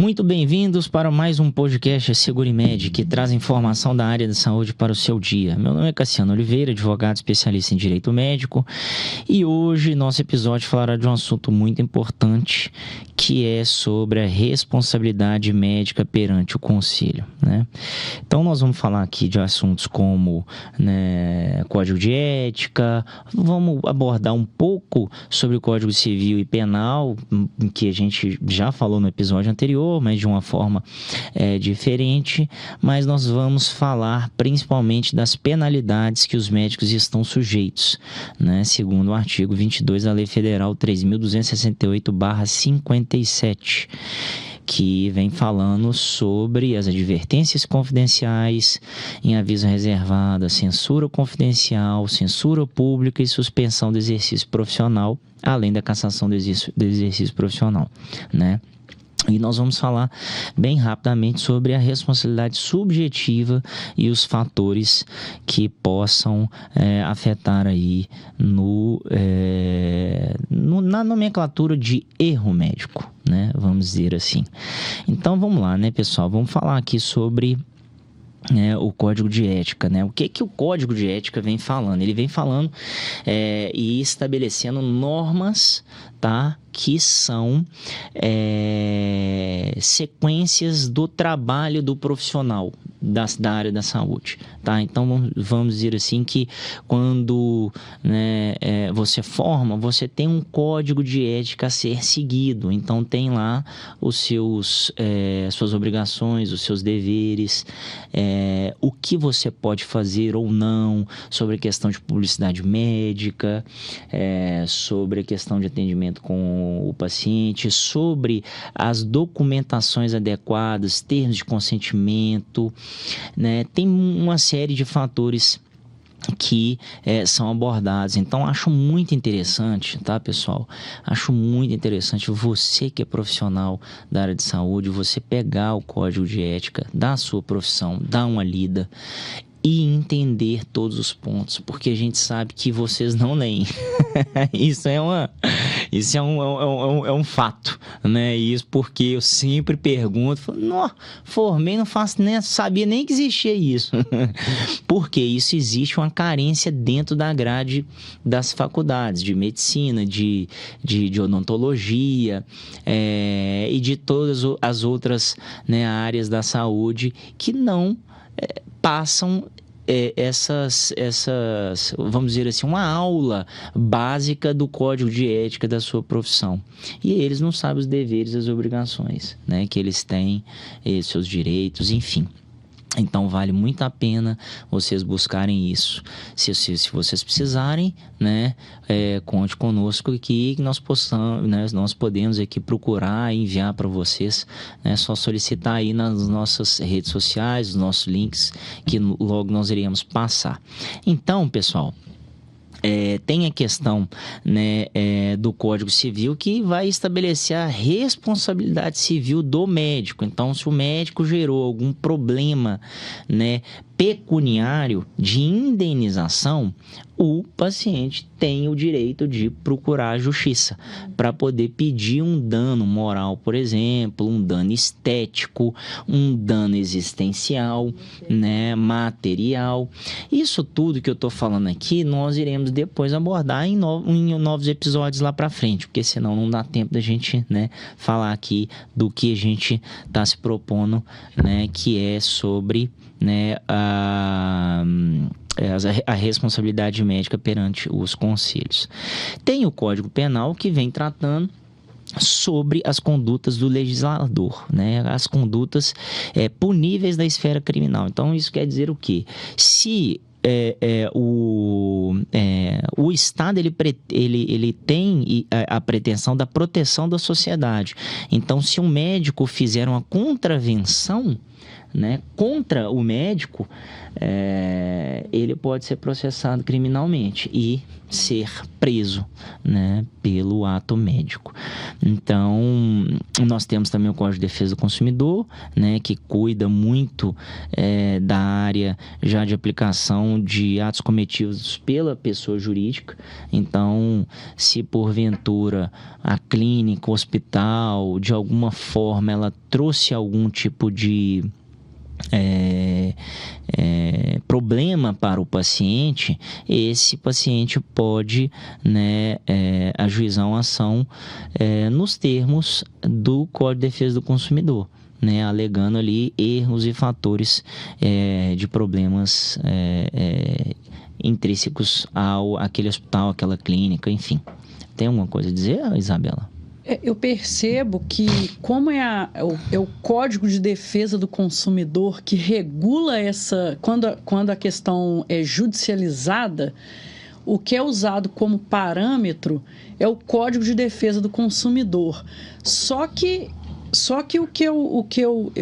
Muito bem-vindos para mais um podcast Segurimed, que traz informação da área da saúde para o seu dia. Meu nome é Cassiano Oliveira, advogado especialista em direito médico, e hoje nosso episódio falará de um assunto muito importante, que é sobre a responsabilidade médica perante o conselho, né? Então nós vamos falar aqui de assuntos como, código de ética, vamos abordar um pouco sobre o Código Civil e Penal, que a gente já falou no episódio anterior, mas de uma forma diferente, mas nós vamos falar principalmente das penalidades que os médicos estão sujeitos, né? Segundo o artigo 22 da Lei Federal 3.268/57, que vem falando sobre as advertências confidenciais, em aviso reservado, censura confidencial, censura pública e suspensão do exercício profissional, além da cassação do exercício profissional, né? E nós vamos falar bem rapidamente sobre a responsabilidade subjetiva e os fatores que possam afetar aí na nomenclatura de erro médico, né? Vamos dizer assim. Então vamos lá, né, pessoal? Vamos falar aqui sobre o Código de Ética, né? O que o Código de Ética vem falando? Ele vem falando e estabelecendo normas, tá? Que são sequências do trabalho do profissional da área da saúde, tá? Então vamos dizer assim que quando você forma, você tem um código de ética a ser seguido. Então tem lá os suas obrigações, os seus deveres, o que você pode fazer ou não sobre a questão de publicidade médica, sobre a questão de atendimento com o paciente, sobre as documentações adequadas, termos de consentimento, né? Tem uma série de fatores que são abordados. Então acho muito interessante, tá, pessoal? Acho muito interessante você que é profissional da área de saúde, você pegar o código de ética da sua profissão, dar uma lida e entender todos os pontos, porque a gente sabe que vocês não leem. Isso é um fato, né? Isso porque eu sempre pergunto, formei, não faço nem, sabia nem que existia isso. Porque isso existe uma carência dentro da grade das faculdades de medicina, de odontologia, e de todas as outras, né, áreas da saúde que não passam essas, vamos dizer assim, uma aula básica do código de ética da sua profissão. E eles não sabem os deveres e as obrigações, né, que eles têm, seus direitos, enfim. Então vale muito a pena vocês buscarem isso. Se vocês precisarem, né, conte conosco aqui que nós possamos, né, nós podemos aqui procurar e enviar para vocês. É só solicitar aí nas nossas redes sociais, os nossos links, que logo nós iremos passar. Então, pessoal, tem a questão, né, do Código Civil, que vai estabelecer a responsabilidade civil do médico. Então, se o médico gerou algum problema, né, pecuniário de indenização, o paciente tem o direito de procurar a justiça para poder pedir um dano moral, por exemplo, um dano estético, um dano existencial, né, material. Isso tudo que eu estou falando aqui, nós iremos depois abordar em novos episódios lá para frente, porque senão não dá tempo da gente, né, falar aqui do que a gente está se propondo, né, que é sobre, né, a responsabilidade médica perante os conselhos. Tem o Código Penal, que vem tratando sobre as condutas do legislador, né? As condutas puníveis da esfera criminal. Então isso quer dizer o quê? Se o Estado ele tem a pretensão da proteção da sociedade. Então, se um médico fizer uma contravenção, né, contra o médico, ele pode ser processado criminalmente e ser preso, né, pelo ato médico. Então, nós temos também o Código de Defesa do Consumidor, né, que cuida muito da área já de aplicação de atos cometidos pela pessoa jurídica. Então, se porventura a clínica, o hospital, de alguma forma, ela trouxe algum tipo de problema para o paciente, esse paciente pode, né, ajuizar uma ação nos termos do Código de Defesa do Consumidor, né, alegando ali erros e fatores de problemas intrínsecos àquele hospital, àquela clínica, enfim. Tem alguma coisa a dizer, Isabela? Eu percebo que, como é o Código de Defesa do Consumidor que regula essa... Quando a questão é judicializada, o que é usado como parâmetro é o Código de Defesa do Consumidor. Só que o que eu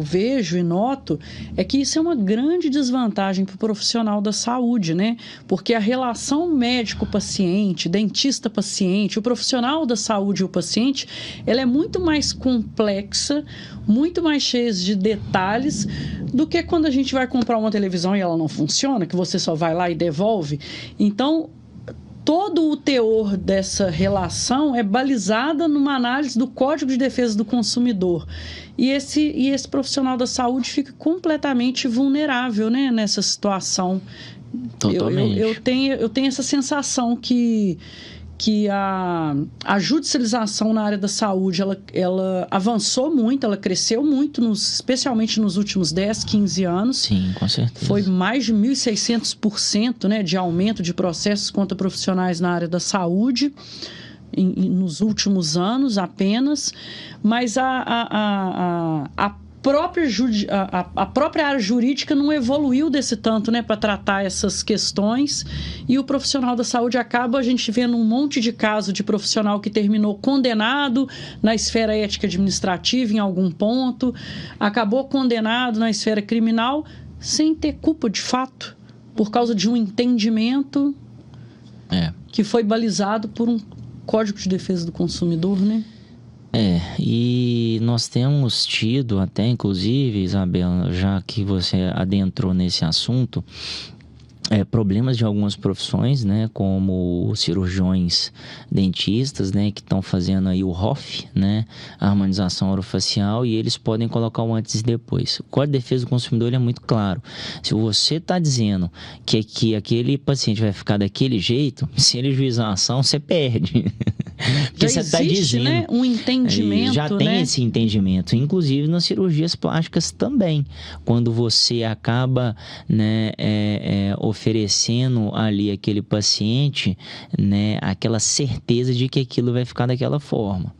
vejo e noto é que isso é uma grande desvantagem para o profissional da saúde, né? Porque a relação médico-paciente, dentista-paciente, o profissional da saúde e o paciente, ela é muito mais complexa, muito mais cheia de detalhes do que quando a gente vai comprar uma televisão e ela não funciona, que você só vai lá e devolve. Então, todo o teor dessa relação é balizada numa análise do Código de Defesa do Consumidor. E esse profissional da saúde fica completamente vulnerável, né, nessa situação. Totalmente. Eu tenho essa sensação que a judicialização na área da saúde, ela avançou muito, ela cresceu muito, especialmente nos últimos 10, 15 anos. Sim, com certeza. Foi mais de 1.600%, né, de aumento de processos contra profissionais na área da saúde nos últimos anos apenas. Mas a própria área jurídica não evoluiu desse tanto, né, para tratar essas questões, e o profissional da saúde acaba a gente vendo um monte de caso de profissional que terminou condenado na esfera ética administrativa em algum ponto, acabou condenado na esfera criminal sem ter culpa de fato, por causa de um entendimento que foi balizado por um Código de Defesa do Consumidor, né? E nós temos tido até, inclusive, Isabela, já que você adentrou nesse assunto, problemas de algumas profissões, né, como cirurgiões dentistas, né, que estão fazendo aí o ROF, né, a harmonização orofacial, e eles podem colocar o antes e depois. O Código de Defesa do Consumidor é muito claro. Se você está dizendo que aquele paciente vai ficar daquele jeito, se ele juizar a ação, você perde. Porque já você está dizendo, né, um entendimento, já tem, né? esse entendimento, inclusive nas cirurgias plásticas também, quando você acaba, né, oferecendo ali aquele paciente, né, aquela certeza de que aquilo vai ficar daquela forma.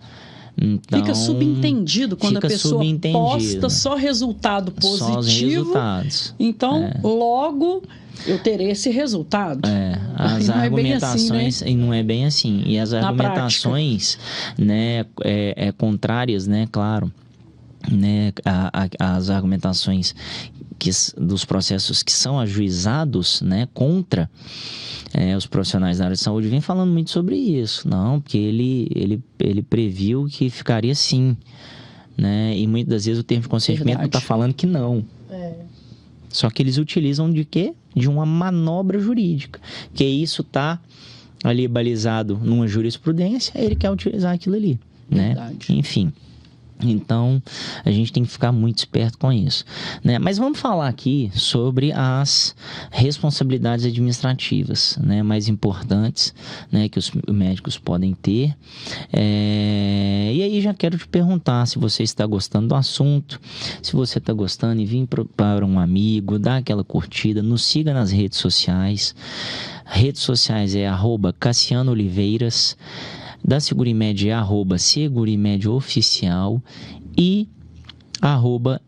Então, fica subentendido quando a pessoa posta só resultado positivo. Só os resultados. Então, logo eu terei esse resultado. As argumentações, e não é bem assim. E as argumentações, né, contrárias, né, claro, né, as argumentações dos processos que são ajuizados, né, contra os profissionais da área de saúde, vem falando muito sobre isso. Não, porque ele previu que ficaria assim, né, e muitas das vezes o termo de consentimento está falando que não. Só que eles utilizam de quê? De uma manobra jurídica, que isso está ali balizado numa jurisprudência, ele quer utilizar aquilo ali, né? Enfim. Então, a gente tem que ficar muito esperto com isso, né? Mas vamos falar aqui sobre as responsabilidades administrativas, né, mais importantes, né, que os médicos podem ter. E aí já quero te perguntar se você está gostando do assunto, se você está gostando, e vir para um amigo, dá aquela curtida, nos siga nas redes sociais. Redes sociais é @CassianoOliveiras, da Segurimed é @SeguriMedOficial, e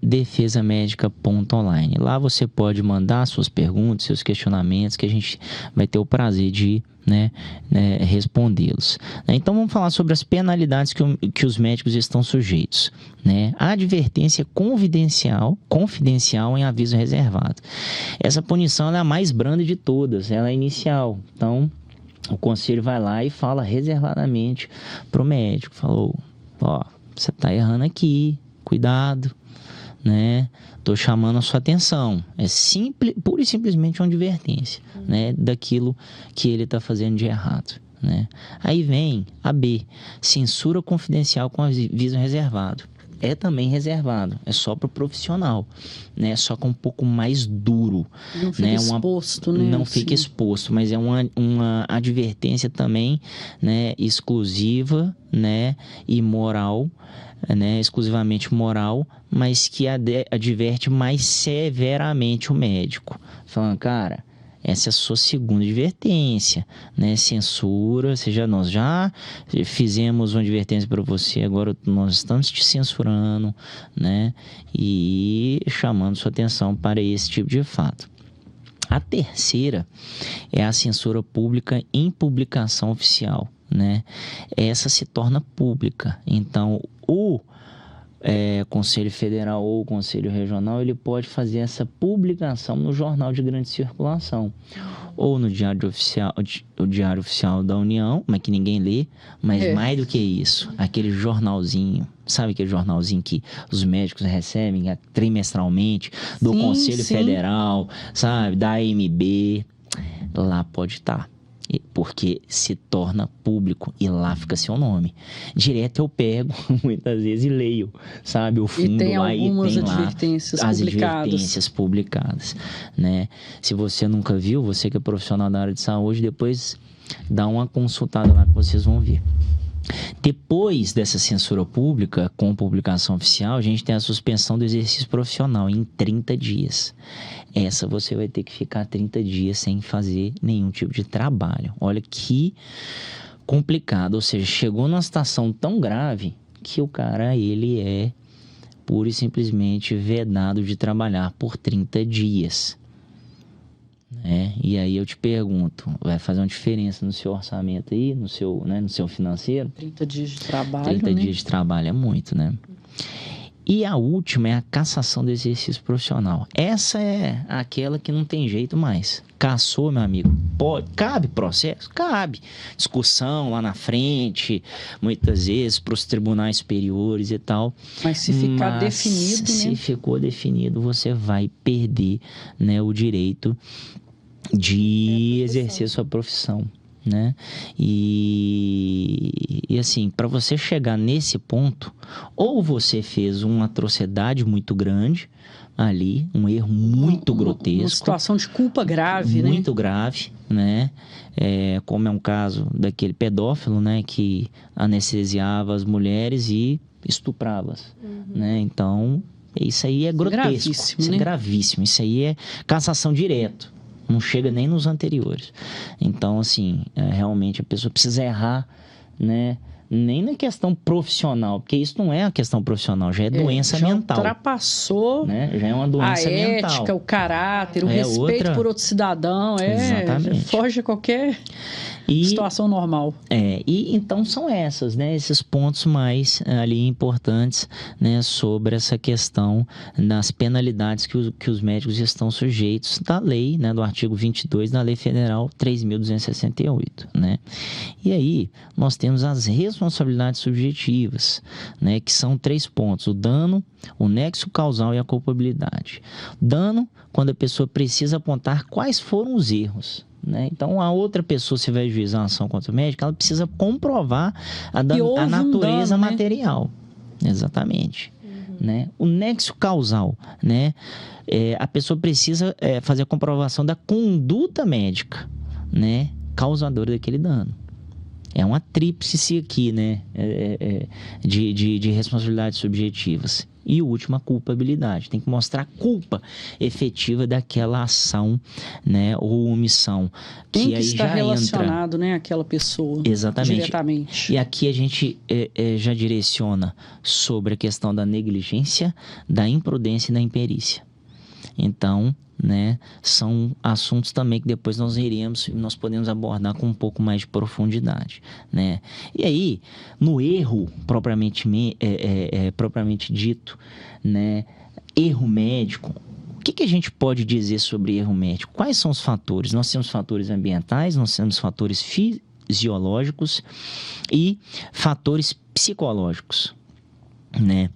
defesamedica.online. Lá você pode mandar suas perguntas, seus questionamentos, que a gente vai ter o prazer de respondê-los. Então vamos falar sobre as penalidades que os médicos estão sujeitos. A advertência confidencial em aviso reservado. Essa punição é a mais branda de todas, ela é inicial. Então o conselho vai lá e fala reservadamente para o médico, falou, você está errando aqui, cuidado, Estou chamando a sua atenção. É pura e simplesmente uma advertência, daquilo que ele está fazendo de errado, Aí vem a B, censura confidencial com aviso reservado. É também reservado, é só para o profissional, só que um pouco mais duro. Não fica exposto, Não fica exposto, mas é uma advertência também, exclusiva, e moral, exclusivamente moral, mas que adverte mais severamente o médico, falando, cara, essa é a sua segunda advertência, censura, nós já fizemos uma advertência para você, agora nós estamos te censurando, e chamando sua atenção para esse tipo de fato. A terceira é a censura pública em publicação oficial, Essa se torna pública, então o Conselho Federal ou o Conselho Regional, ele pode fazer essa publicação no jornal de grande circulação ou no Diário Oficial da União, mas que ninguém lê, mas mais do que isso, aquele jornalzinho, sabe aquele jornalzinho que os médicos recebem trimestralmente, do Conselho Federal, sabe, da AMB, lá pode estar. Porque se torna público e lá fica seu nome. Direto eu pego, muitas vezes, e leio, sabe? O fundo e tem lá algumas e tem advertências lá as publicadas. advertências publicadas, Se você nunca viu, você que é profissional da área de saúde, depois dá uma consultada lá que vocês vão ver. Depois dessa censura pública, com publicação oficial, a gente tem a suspensão do exercício profissional em 30 dias. Essa você vai ter que ficar 30 dias sem fazer nenhum tipo de trabalho. Olha que complicado, ou seja, chegou numa situação tão grave que o cara, ele é pura e simplesmente vedado de trabalhar por 30 dias. E aí eu te pergunto, vai fazer uma diferença no seu orçamento aí, no seu financeiro? 30 dias de trabalho, 30 dias de trabalho é muito, E a última é a cassação do exercício profissional. Essa é aquela que não tem jeito mais. Cassou, meu amigo. Cabe processo? Cabe. Discussão lá na frente, muitas vezes para os tribunais superiores e tal. Mas se ficar definido, se ficou definido, você vai perder, o direito de exercer sua profissão. E assim, para você chegar nesse ponto, ou você fez uma atrocidade muito grande ali, um erro muito grotesco, uma situação de culpa grave, muito grave, como é um caso daquele pedófilo, que anestesiava as mulheres e estuprava-as, Então isso aí é grotesco, isso é gravíssimo, isso aí é cassação direto. Não chega nem nos anteriores. Então, assim, realmente a pessoa precisa errar, nem na questão profissional, porque isso não é a questão profissional, já é doença mental. Já ultrapassou já é uma doença mental. A ética, o caráter, o respeito por outro cidadão. Exatamente. Foge a qualquer situação normal. E então são esses pontos mais ali importantes, sobre essa questão das penalidades que os médicos estão sujeitos da lei, do artigo 22 da Lei Federal 3.268, E aí nós temos as responsabilidades subjetivas, que são 3 pontos: o dano, o nexo causal e a culpabilidade. Dano, quando a pessoa precisa apontar quais foram os erros. Então, a outra pessoa, se vai juizar uma ação contra o médico, ela precisa comprovar a natureza material. Exatamente. O nexo causal, a pessoa precisa fazer a comprovação da conduta médica, causadora daquele dano. É uma tríplice aqui, de responsabilidades subjetivas. E o último, a culpabilidade. Tem que mostrar a culpa efetiva daquela ação, né, ou omissão. Tem que aí estar já relacionado, entra... né, àquela pessoa. Exatamente. Diretamente. E aqui a gente já direciona sobre a questão da negligência, da imprudência e da imperícia. Então, né, são assuntos também que depois nós podemos abordar com um pouco mais de profundidade, né? E aí, no erro propriamente dito, né, erro médico, o que a gente pode dizer sobre erro médico? Quais são os fatores? Nós temos fatores ambientais, nós temos fatores fisiológicos e fatores psicológicos, né?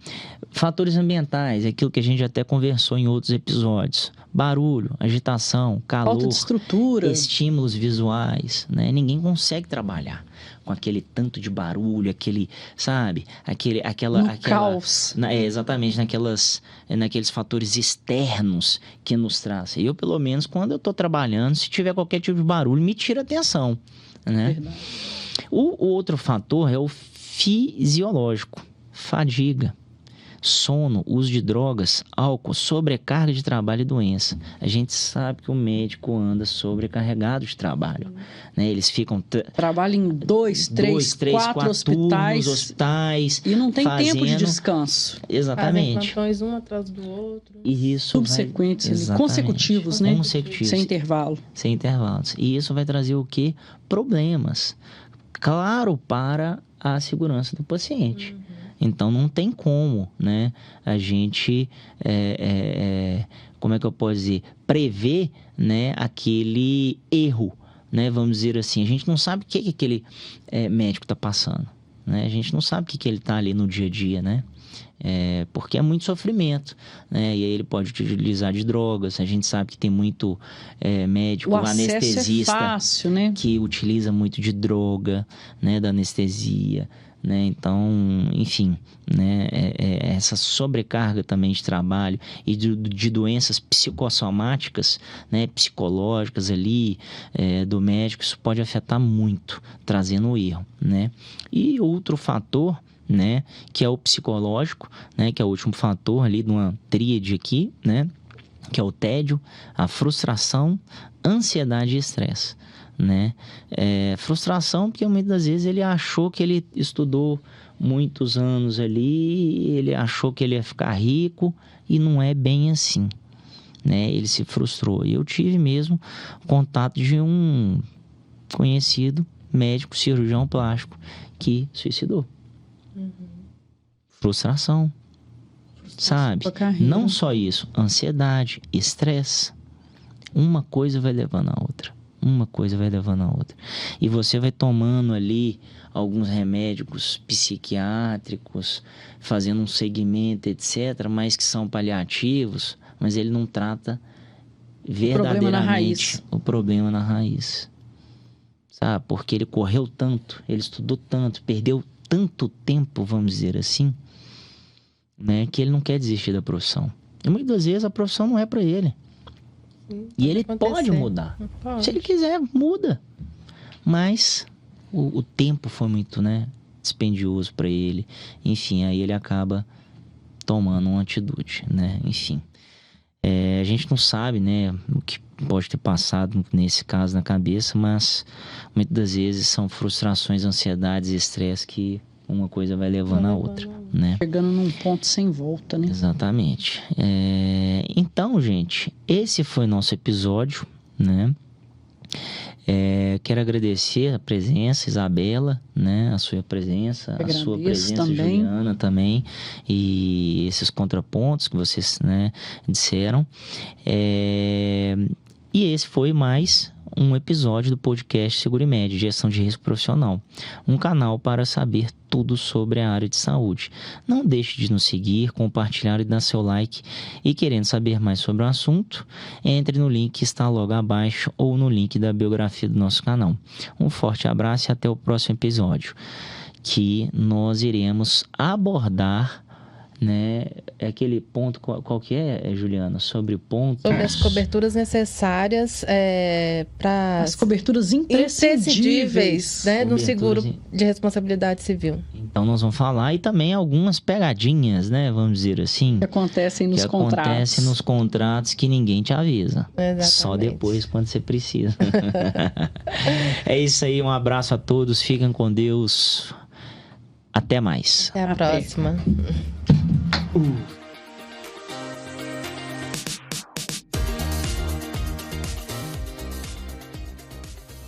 Fatores ambientais, é aquilo que a gente até conversou em outros episódios: barulho, agitação, calor, falta de estrutura, estímulos visuais, né? Ninguém consegue trabalhar com aquele tanto de barulho, aquele, sabe, aquela caos. Exatamente, naqueles fatores externos que nos trazem. Eu, pelo menos, quando eu estou trabalhando, se tiver qualquer tipo de barulho, me tira a atenção, né? Verdade. O outro fator é o fisiológico: fadiga, sono, uso de drogas, álcool, sobrecarga de trabalho e doença. A gente sabe que o médico anda sobrecarregado de trabalho, né? Eles ficam... Trabalham em 2, 3, 4 hospitais. E não tem tempo de descanso. Exatamente. Fazem plantões um atrás do outro. E isso subsequentes, consecutivos, né? Consecutivos. Sem intervalo. Sem intervalos. E isso vai trazer o quê? Problemas. Claro, para a segurança do paciente. Então, não tem como, né, a gente, como é que eu posso dizer, prever, né, aquele erro, né, vamos dizer assim. A gente não sabe o que aquele médico está passando, né? A gente não sabe o que ele está ali no dia a dia, né? Porque é muito sofrimento, né? E aí ele pode utilizar de drogas. A gente sabe que tem muito médico, anestesista, fácil, né? que utiliza muito de droga, né, da anestesia, né? Então, enfim, né, essa sobrecarga também de trabalho e de doenças psicossomáticas, né, psicológicas ali, do médico, isso pode afetar muito, trazendo o erro, né? E outro fator, né, que é o psicológico, né, que é o último fator ali de uma tríade aqui, né, que é o tédio, a frustração, ansiedade e estresse, né? Frustração porque muitas das vezes ele achou que ele estudou muitos anos ali, ele achou que ele ia ficar rico e não é bem assim, né? Ele se frustrou. E eu tive mesmo contato de um conhecido médico, cirurgião plástico, que suicidou. Frustração, sabe? Não só isso, ansiedade, estresse. Uma coisa vai levando a outra. E você vai tomando ali alguns remédios psiquiátricos, fazendo um segmento, etc., mas que são paliativos, mas ele não trata verdadeiramente o problema na raiz. Sabe? Porque ele correu tanto, ele estudou tanto, perdeu tanto tempo, vamos dizer assim, né, que ele não quer desistir da profissão. E muitas das vezes a profissão não é para ele. E ele pode mudar. Pode. Se ele quiser, muda. Mas o tempo foi muito, né, dispendioso para ele. Enfim, aí ele acaba tomando uma atitude, né? Enfim. A gente não sabe, né, o que pode ter passado nesse caso na cabeça, mas muitas das vezes são frustrações, ansiedades e estresse que uma coisa vai levando a outra, né? Chegando num ponto sem volta, né? Exatamente. Então, gente, esse foi nosso episódio, né? Quero agradecer a presença, Isabela, né? A sua presença, a sua presença, também. Juliana, também, e esses contrapontos que vocês, né, disseram. E esse foi mais um episódio do podcast Seguro e Médio, Gestão de Risco Profissional, um canal para saber tudo sobre a área de saúde. Não deixe de nos seguir, compartilhar e dar seu like. E querendo saber mais sobre o assunto, entre no link que está logo abaixo ou no link da biografia do nosso canal. Um forte abraço e até o próximo episódio, que nós iremos abordar, né, aquele ponto, qual que é, Juliana? Sobre o ponto... Sobre as coberturas necessárias para... As coberturas imprescindíveis, né, no seguro de responsabilidade civil. Então nós vamos falar e também algumas pegadinhas, né? Vamos dizer assim. Que acontecem nos contratos. Acontece nos contratos que ninguém te avisa. Exatamente. Só depois, quando você precisa. É isso aí, um abraço a todos, fiquem com Deus. Até mais. Até a próxima.